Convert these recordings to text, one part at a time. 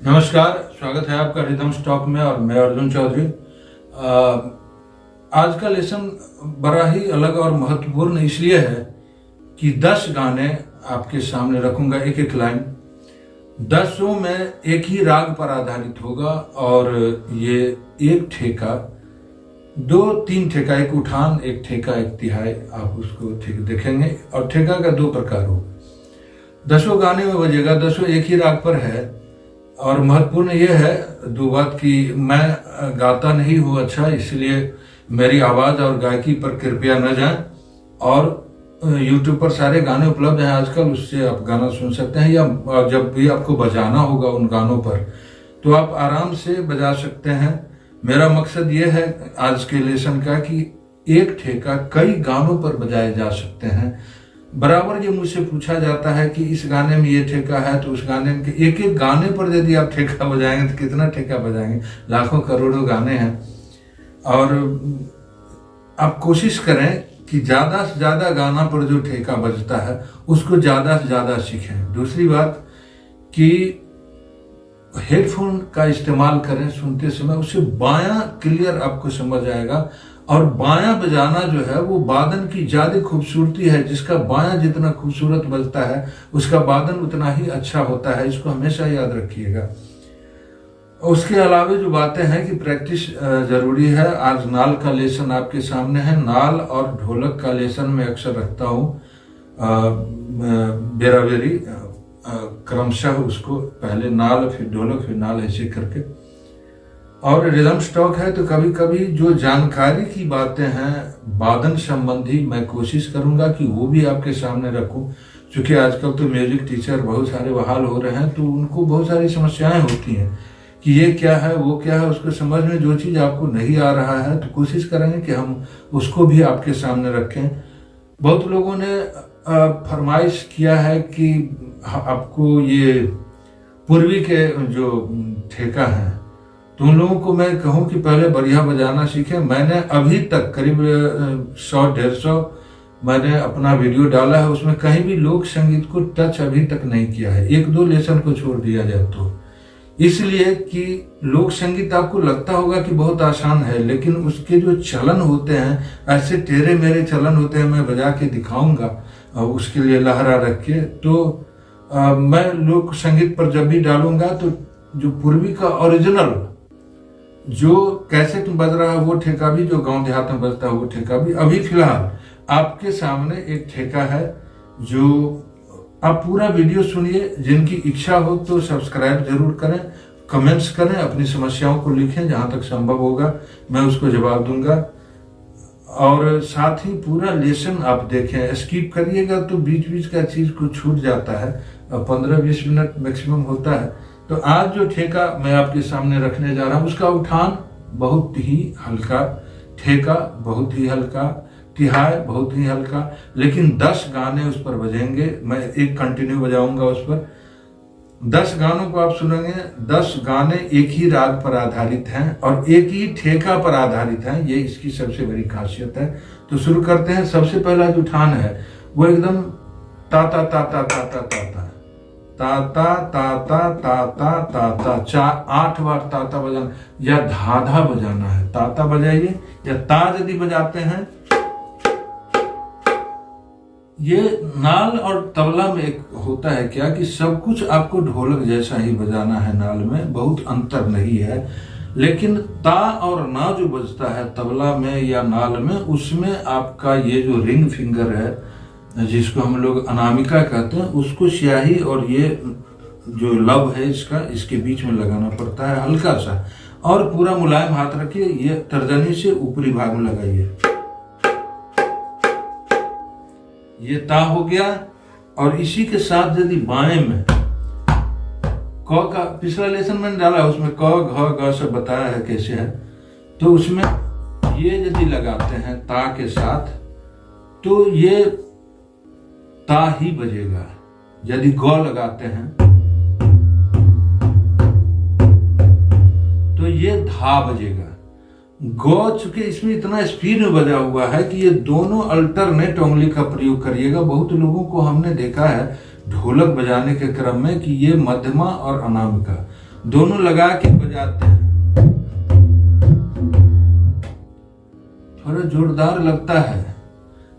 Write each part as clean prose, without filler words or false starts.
नमस्कार, स्वागत है आपका रिदम स्टॉक में और मैं अर्जुन चौधरी। आज का लेसन बड़ा ही अलग और महत्वपूर्ण इसलिए है कि 10 गाने आपके सामने रखूंगा, एक एक लाइन। 10 में एक ही राग पर आधारित होगा और ये एक ठेका, 2-3 ठेका, एक उठान, एक ठेका, एक तिहाई, आप उसको ठीक देखेंगे। और ठेका का 2 प्रकार होगा। 10 गाने में बजेगा, 10 एक ही राग पर है। और महत्वपूर्ण यह है 2 बात कि मैं गाता नहीं हूँ अच्छा, इसलिए मेरी आवाज़ और गायकी पर कृपया न जाएं। और YouTube पर सारे गाने उपलब्ध हैं आजकल, उससे आप गाना सुन सकते हैं। या जब भी आपको बजाना होगा उन गानों पर तो आप आराम से बजा सकते हैं। मेरा मकसद ये है आज के लेसन का कि एक ठेका कई गानों पर बजाए जा सकते हैं। बराबर ये मुझसे पूछा जाता है कि इस गाने में ये ठेका है तो उस गाने में, एक एक गाने पर यदि आप ठेका बजाएंगे तो कितना ठेका बजाएंगे? लाखों करोड़ों गाने हैं। और आप कोशिश करें कि ज़्यादा से ज़्यादा गाना पर जो ठेका बजता है उसको ज़्यादा से ज़्यादा सीखें। दूसरी बात कि हेडफोन का इस्तेमाल करें सुनते समय, उससे बायां क्लियर आपको समझ आएगा। और बायां बजाना जो है वो वादन की ज्यादा खूबसूरती है। जिसका बायां जितना खूबसूरत बजता है उसका वादन उतना ही अच्छा होता है, इसको हमेशा याद रखिएगा। उसके अलावा जो बातें हैं कि प्रैक्टिस जरूरी है। आज नाल का लेसन आपके सामने है। नाल और ढोलक का लेसन मैं अक्सर रखता हूँ बेराबेरी, क्रमशः उसको पहले नाल फिर ढोलक फिर नाल ऐसे करके। और रिदम स्टॉक है तो कभी कभी जो जानकारी की बातें हैं वादन संबंधी मैं कोशिश करूंगा कि वो भी आपके सामने रखूं। क्योंकि आजकल तो म्यूजिक टीचर बहुत सारे बहाल हो रहे हैं तो उनको बहुत सारी समस्याएं होती हैं कि ये क्या है वो क्या है, उसको समझ में जो चीज़ आपको नहीं आ रहा है तो कोशिश करेंगे कि हम उसको भी आपके सामने रखें। बहुत लोगों ने फरमाइश किया है कि आपको ये पूर्वी के जो ठेका हैं तो उन लोगों को मैं कहूं कि पहले बढ़िया बजाना सीखें। मैंने अभी तक करीब 100-150 मैंने अपना वीडियो डाला है, उसमें कहीं भी लोक संगीत को टच अभी तक नहीं किया है, 1-2 लेसन को छोड़ दिया जाए तो। इसलिए कि लोक संगीत आपको लगता होगा कि बहुत आसान है, लेकिन उसके जो चलन होते हैं ऐसे टेढ़े मेरे चलन होते हैं, मैं बजा के दिखाऊंगा उसके लिए लहरा रख के। तो मैं लोक संगीत पर जब भी डालूंगा तो जो पूर्वी का ओरिजिनल जो कैसेट में बज रहा है वो ठेका भी, जो गांव देहात में बजता है वो ठेका भी। अभी फिलहाल आपके सामने एक ठेका है जो आप पूरा वीडियो सुनिए। जिनकी इच्छा हो तो सब्सक्राइब जरूर करें, कमेंट्स करें, अपनी समस्याओं को लिखें, जहां तक संभव होगा मैं उसको जवाब दूंगा। और साथ ही पूरा लेसन आप देखें, स्किप करिएगा तो बीच बीच का चीज को छूट जाता है। 15-20 मिनट मैक्सिमम होता है। तो आज जो ठेका मैं आपके सामने रखने जा रहा हूं उसका उठान बहुत ही हल्का, ठेका बहुत ही हल्का, तिहाई बहुत ही हल्का, लेकिन 10 गाने उस पर बजेंगे। मैं एक कंटिन्यू बजाऊंगा उस पर। 10 गानों को आप सुनेंगे। 10 गाने एक ही राग पर आधारित हैं और एक ही ठेका पर आधारित हैं, ये इसकी सबसे बड़ी खासियत है। तो शुरू करते हैं। सबसे पहला जो उठान है वो एकदम ता ता ता ता ता ता ता ता ताता ताता ताता ताता 8 बार ताता बजाना या धाधा बजाना है। ताता बजाइए या ता यदि बजाते हैं। ये नाल और तबला में एक होता है क्या कि सब कुछ आपको ढोलक जैसा ही बजाना है। नाल में बहुत अंतर नहीं है, लेकिन ता और ना जो बजता है तबला में या नाल में, उसमें आपका ये जो रिंग फिंगर है जिसको हम लोग अनामिका कहते हैं, उसको स्याही और ये जो लब है इसका, इसके बीच में लगाना पड़ता है हल्का सा। और पूरा मुलायम हाथ रखिए, ये तर्जनी से ऊपरी भाग में लगाइए। ये ता हो गया। और इसी के साथ यदि बाएं में क का, पिछला लेसन मैंने डाला उसमें क घ ग सब बताया है कैसे है, तो उसमें ये यदि लगाते हैं ता के साथ तो ये ता ही बजेगा। यदि ग लगाते हैं तो ये धा बजेगा। ग चूंकि इसमें इतना स्पीड में बजा हुआ है कि ये दोनों अल्टरनेट उंगली का प्रयोग करिएगा। बहुत लोगों को हमने देखा है ढोलक बजाने के क्रम में कि ये मध्यमा और अनामिका दोनों लगा के बजाते हैं, थोड़ा जोरदार लगता है।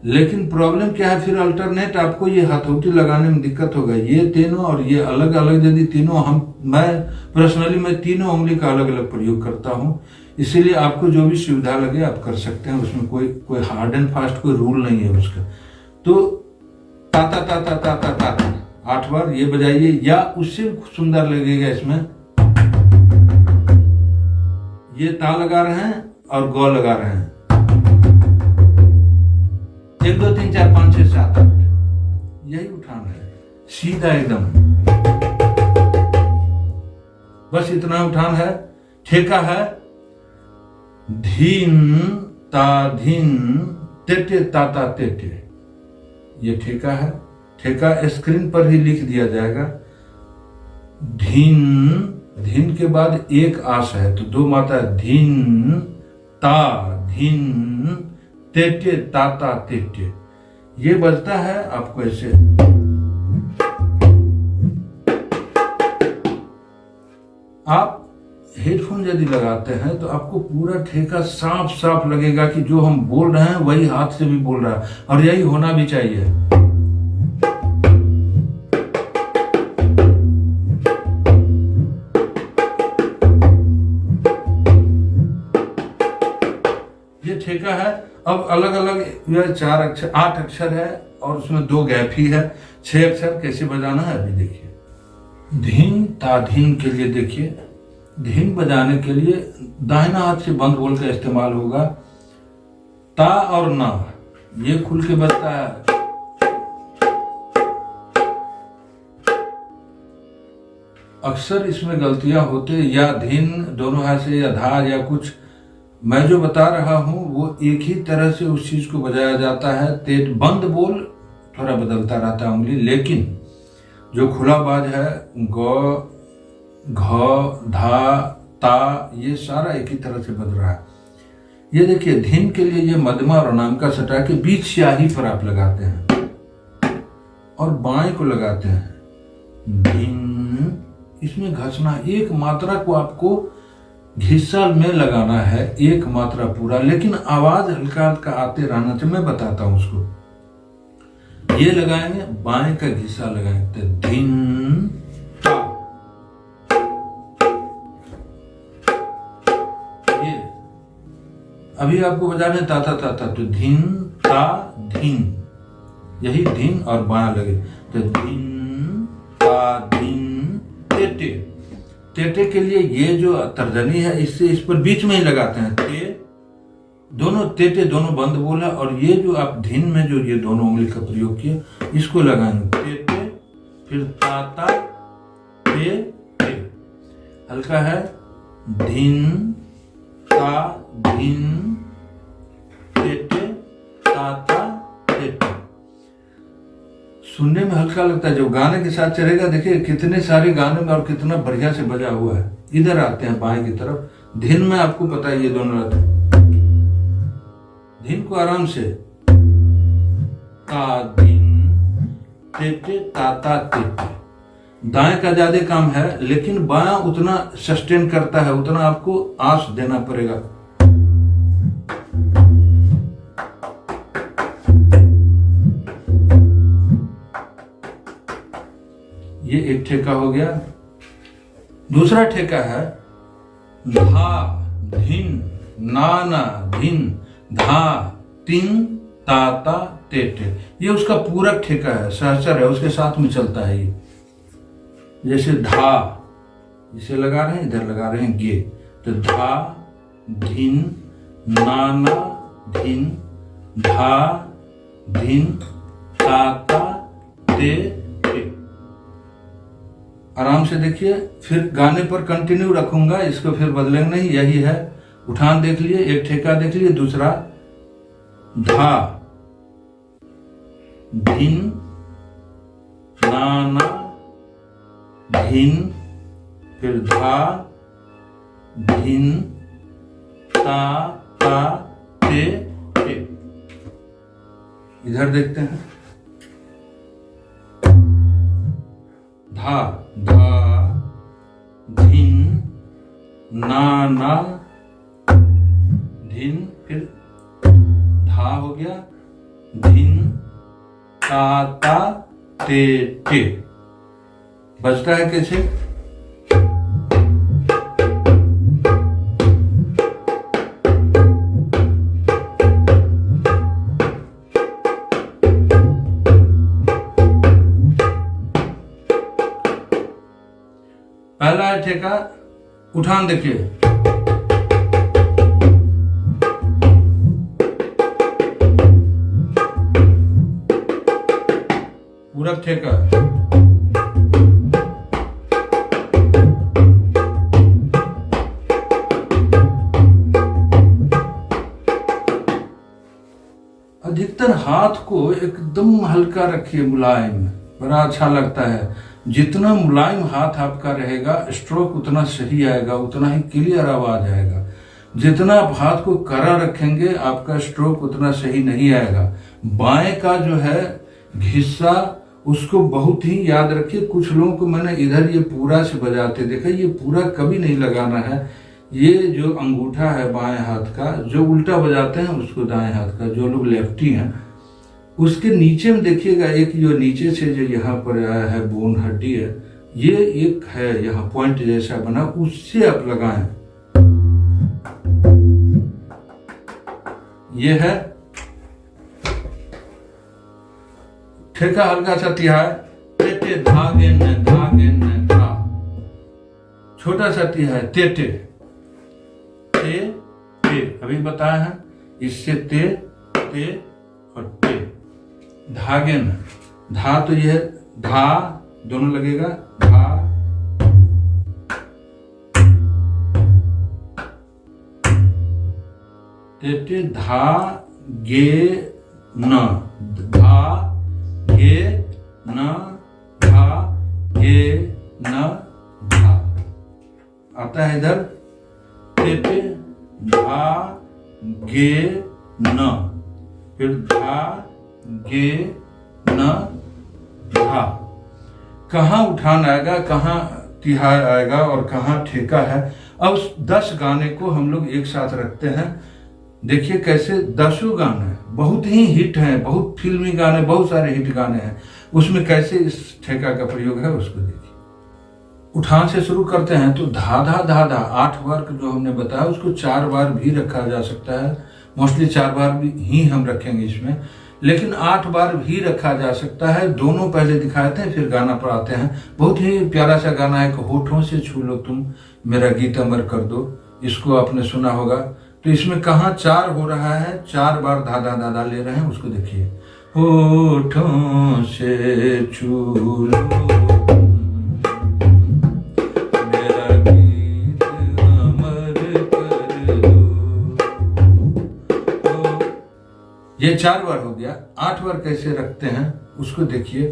लेकिन प्रॉब्लम क्या है, फिर अल्टरनेट आपको ये हथौटी लगाने में दिक्कत होगा। ये तीनों और ये अलग अलग, यदि तीनों मैं पर्सनली तीनों उंगली का अलग अलग प्रयोग करता हूँ, इसीलिए आपको जो भी सुविधा लगे आप कर सकते हैं। उसमें कोई हार्ड एंड फास्ट कोई रूल नहीं है उसका। तो ता ता ता ता ता ता ता, ता 8 बार ये बजाइए, या उससे सुंदर लगेगा इसमें ये ता लगा रहे हैं और गौ लगा रहे हैं, 1 2 3 4 5 6 7 8, यही उठान है, सीधा एकदम, बस इतना उठान है। ठेका है धीन ता धीन तेटे ताता तेटे, ये ठेका है। ठेका स्क्रीन पर ही लिख दिया जाएगा। धीन, धीन के बाद एक आस है तो 2 मात्रा, धीन ता धीन तेटे ताता तेटे, ये बजता है आपको ऐसे। आप हेडफोन यदि लगाते हैं तो आपको पूरा ठेका साफ साफ लगेगा कि जो हम बोल रहे हैं वही हाथ से भी बोल रहा है, और यही होना भी चाहिए। ये ठेका है। अब अलग अलग 4 अक्षर 8 अक्षर है और उसमें 2 गैप ही है। 6 अक्षर कैसे बजाना है अभी देखिए। धीन ता धीन के लिए देखिए, धीन बजाने के लिए दाहिना हाथ से बंद बोल का इस्तेमाल होगा। ता और ना ये खुल के बजता है। अक्सर इसमें गलतियां होते, या धीन दोनों हाथ से, या धार, या कुछ। मैं जो बता रहा हूं वो एक ही तरह से उस चीज को बजाया जाता है। तेज बंद बोल थोड़ा बदलता रहता है उंगली, लेकिन जो खुला बाज है ग घ धा ता, ये सारा एक ही तरह से बज रहा है। ये देखिए धीन के लिए ये मध्यमा और अनामिका सटा के बीच स्याही पर आप लगाते हैं और बाएं को लगाते हैं। धीन, इसमें घसना, एक मात्रा को आपको घिस्सा में लगाना है, एक मात्रा पूरा, लेकिन आवाज हल्का हल्का आते रहना चाहिए। मैं बताता हूं उसको। ये लगाएंगे, बाएं का घिस्सा लगाएंगे तो धीन ता, ये अभी आपको बजाने ता ता ता ता, तो धीन ता धीन, यही धीन और बायां लगे तो धीन ता धीन तेटे। तेटे के लिए ये जो तर्जनी है इससे इस पर बीच में ही लगाते हैं। ते दोनों तेटे दोनों बंद बोला, और ये जो आप धीन में जो ये दोनों उंगली का प्रयोग किया इसको लगाएंगे तेटे, फिर ताता ते ते, हल्का है धीन ता धीन तेटे ताता तेटे। सुनने में हल्का लगता है, जब गाने के साथ चलेगा देखिए कितने सारे गाने में और कितना बढ़िया से बजा हुआ है। इधर आते हैं बाएं की तरफ। धीन में आपको पता है ये दोनों रहते हैं। धीन को आराम से ता धीन तेटे ताता तेटे। दाएं का ज्यादा काम है, लेकिन बायां उतना सस्टेन करता है, उतना आपको आस देना पड़ेगा। ये एक ठेका हो गया। दूसरा ठेका है धा धीन नाना धीन धा तीन ताता तेटे। ये उसका पूरक ठेका है, सहचर है, उसके साथ में चलता है ये। जैसे धा इसे लगा रहे हैं, इधर लगा रहे हैं गे, तो धा धीन नाना धीन धा धीन ताता ते ते। आराम से देखिए, फिर गाने पर कंटिन्यू रखूंगा, इसको फिर बदलेंगे नहीं, यही है। उठान देख लिए, एक ठेका देख लिए, दूसरा धा धीन नाना धीन, फिर धा धीन ता ता ते ते। इधर देखते हैं, धा धा धीन ना ना, धिन, फिर धा हो गया, धिन ता ता ते टे। बजता है कैसे? पहला है ठेका, उठान देखिए, पूरब ठेका, अधिकतर हाथ को एकदम हल्का रखिए, मुलायम, बड़ा अच्छा लगता है। जितना मुलायम हाथ आपका रहेगा स्ट्रोक उतना सही आएगा, उतना ही क्लियर आवाज आएगा। जितना आप हाथ को कड़ा रखेंगे आपका स्ट्रोक उतना सही नहीं आएगा। बाएं का जो है हिस्सा उसको बहुत ही याद रखिए। कुछ लोगों को मैंने इधर ये पूरा से बजाते देखा, ये पूरा कभी नहीं लगाना है। ये जो अंगूठा है बाएं हाथ का, जो उल्टा बजाते हैं उसको दाएं हाथ का, जो लोग लेफ्टी हैं उसके नीचे में देखिएगा एक जो नीचे से जो यहाँ पर आया है बोन हड्डी है, ये एक है यहाँ पॉइंट जैसा बना, उससे आप लगाएं। ये है ठेका, हल्का सा तिहाई, टेटे धागे न धा, छोटा सा तिहाई, टेटे ते ते, अभी बताया है, इससे ते ते और ते। धागे न, धा तो यह धा दोनों लगेगा, धा ते धा गे न, धा गे न, धा गे न, धा। आता है इधर ते धा गे न, फिर धा गे न, धा। कहाँ उठान आएगा, कहाँ तिहाई आएगा और कहाँ ठेका है। अब 10 गाने को हम लोग एक साथ रखते हैं। देखिए कैसे 10 गाने बहुत ही हिट हैं, बहुत फिल्मी गाने, बहुत सारे हिट गाने हैं, उसमें कैसे इस ठेका का प्रयोग है उसको देखिए। उठान से शुरू करते हैं तो धा धा धा धा 8 बार जो हमने बताया उसको 4 बार भी रखा जा सकता है। मोस्टली 4 बार भी ही हम रखेंगे इसमें, लेकिन 8 बार भी रखा जा सकता है। दोनों पहले दिखाते हैं फिर गाना पर आते हैं। बहुत ही प्यारा सा गाना है, होठों से छू लो तुम मेरा गीत अमर कर दो, इसको आपने सुना होगा। तो इसमें कहाँ 4 हो रहा है, 4 बार धाधा दादा ले रहे हैं, उसको देखिए। होठों से छू लो मेरा गीत अमर कर दो। ये 4 बार हो गया। 8 बार कैसे रखते हैं उसको देखिए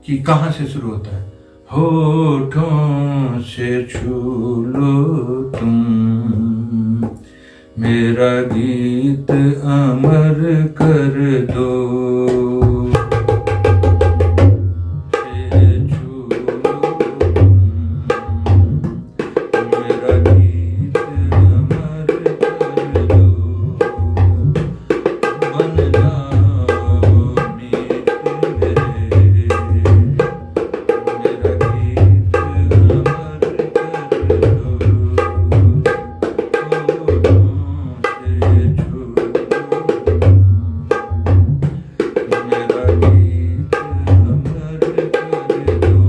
कि कहाँ से शुरू होता है। होठों से छू लो तुम मेरा गीत अमर कर दो, मेरा गीत अमर कर दो, बन जाओ मीत मेरे, मेरा गीत अमर कर दो।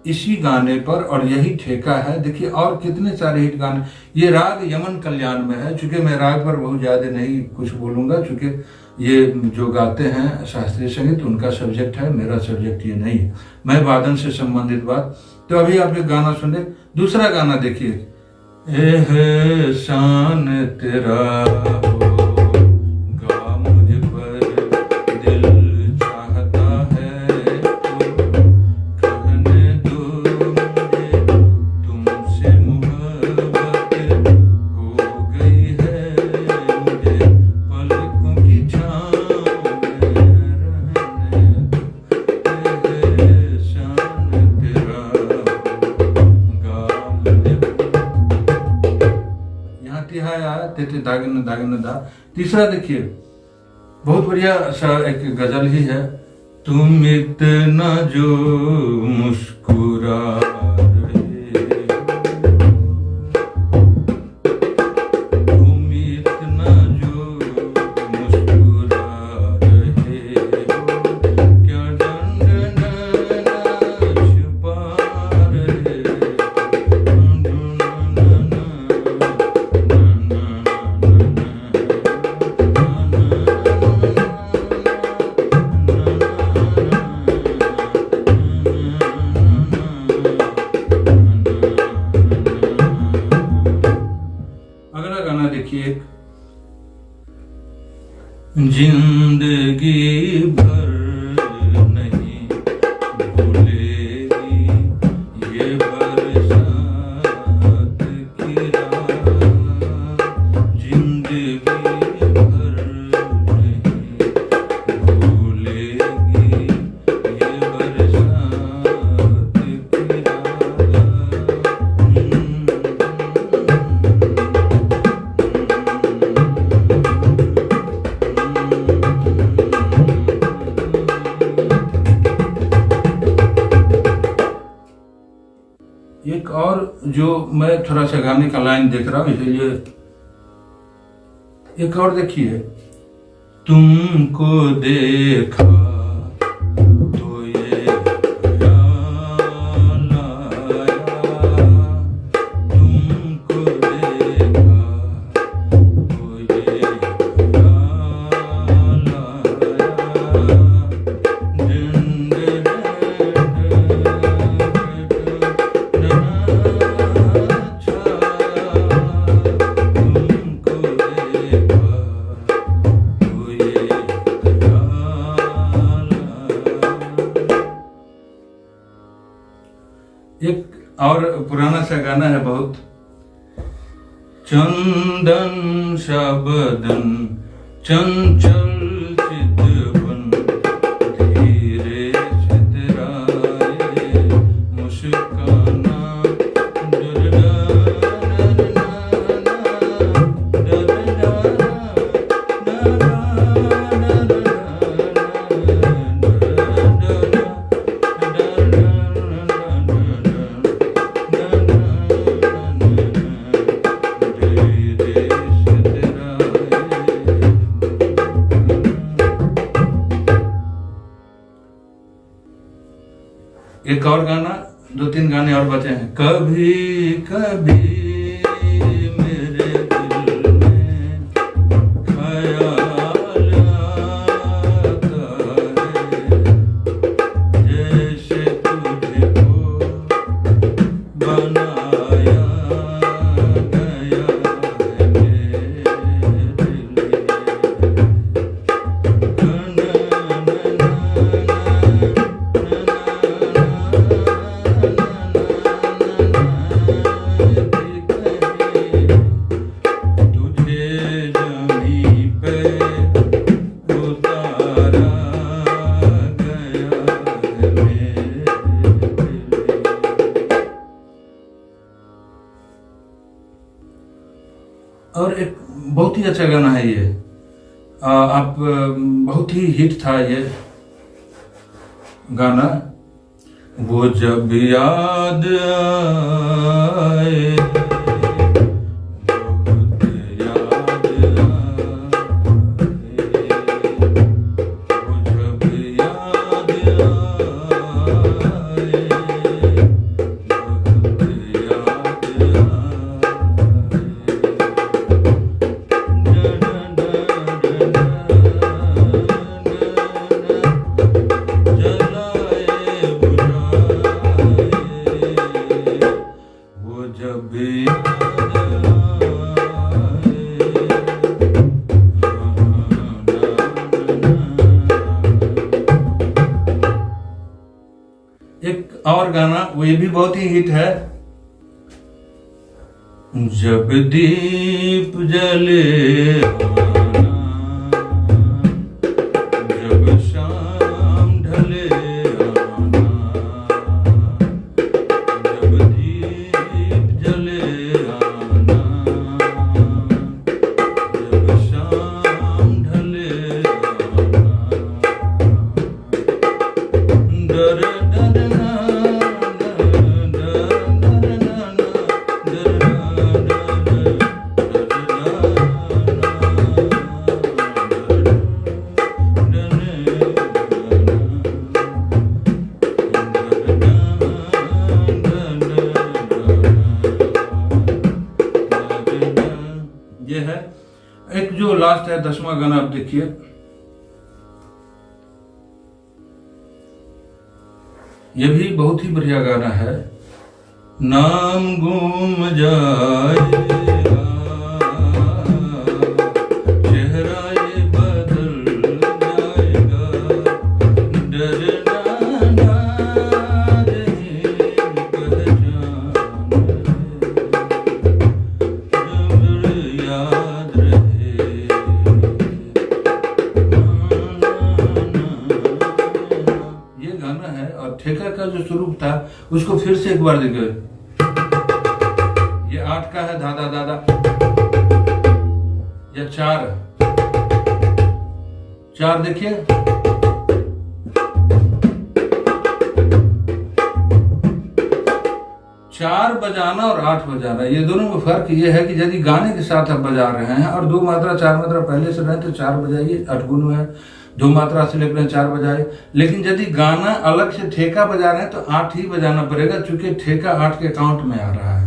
इसी गाने पर और यही ठेका है। देखिए और कितने सारे हिट गाने। ये राग यमन कल्याण में है। चूंकि मैं राग पर बहुत ज़्यादा नहीं कुछ बोलूँगा, चूंकि ये जो गाते हैं शास्त्रीय संगीत उनका सब्जेक्ट है, मेरा सब्जेक्ट ये नहीं है। मैं वादन से संबंधित बात। तो अभी आप एक गाना सुने। दूसरा गाना देखिए, एहसान तेरा होगा मुझ पर, दिल चाहता है तो कहने दो मुझे, तुमसे मोहब्बत हो गई है मुझे, पलकों की छाँव में रहने दो। एहसान तेरा होगा मुझ पर, आया तेते दागिन दागिन दा। तीसरा देखिए, बहुत बढ़िया सा एक गजल ही है। तुम इतना जो मुस्कुरा रहे, तुम इतना जो मुस्कुरा रहे हो, क्या डंडना छुपा रहे अगला गाना देखिए, जिंदगी भर नहीं भूलेगी ये बरसात की रात, जिंदगी भर नहीं भूलेगी ये बरसात की एक और जो मैं थोड़ा सा गाने का लाइन देख रहा हूं, इसलिए एक और देखिए, तुमको देखा तो ये ख्याल आया, तुमको देखा तो ये ख्याल एक और पुराना सा गाना है बहुत, चंदन सा बदन चंचल चितवन, धीरे चितराए मुस्काना, एक और गाना, दो तीन गाने और बचे हैं। कभी कभी मेरे दिल में ख्याल आता है, जैसे तुझको बनाया गया है मेरे लिए। और एक बहुत ही अच्छा गाना है ये, आप बहुत ही हिट था ये गाना, वो जब याद आए, बहुत याद आए, वो जब याद आए, बहुत याद आए। एक और गाना, वो ये भी बहुत ही हिट है, जब दीप जले आना, जब शाम ढले आना, जब दीप जले आना, एक जो लास्ट है 10वां गाना, आप देखिए। ये भी बहुत ही बढ़िया गाना है। नाम गुम जाएगा, चेहरा ये बदल जाएगा, डरना ना रहे पहचान, जब याद रहे। ये गाना है, और ठेका का जो स्वरूप था उसको फिर से एक बार देखिए। ये 8 का है, दादा दादा, या 4 देखिए। चार बजाना और 8 बजाना, ये दोनों में फर्क ये है कि यदि गाने के साथ आप बजा रहे हैं और 2 मात्रा 4 मात्रा पहले से रहे तो 4 बजाइए, 8 गुण में है, 2 मात्रा से लेकर 4 बजाए। लेकिन यदि गाना अलग से ठेका बजा रहे हैं तो 8 ही बजाना पड़ेगा, क्योंकि ठेका 8 के काउंट में आ रहा है।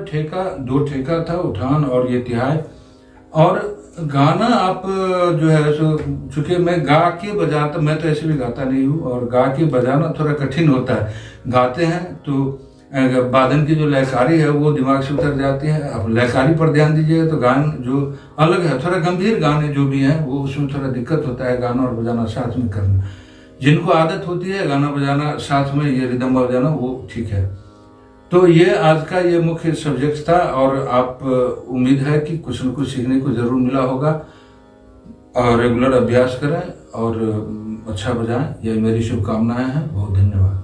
ठेका 2 ठेका था, उठान और ये तिहाई। और गाना आप जो है सो, चूंकि मैं गा के बजाता, मैं तो ऐसे भी गाता नहीं हूँ, और गा के बजाना थोड़ा कठिन होता है। गाते हैं तो वादन की जो लयकारी है वो दिमाग से उतर जाती है। अब लयकारी पर ध्यान दीजिएगा तो गान जो अलग है, थोड़ा गंभीर गाने जो भी हैं वो उसमें थोड़ा दिक्कत होता है गाना और बजाना साथ में करना। जिनको आदत होती है गाना बजाना साथ में, ये रिदम बजाना, वो ठीक है। तो ये आज का ये मुख्य सब्जेक्ट था, और आप उम्मीद है कि कुछ न कुछ सीखने को जरूर मिला होगा। और रेगुलर अभ्यास करें और अच्छा बजाएं, यही मेरी शुभकामनाएं हैं। बहुत धन्यवाद।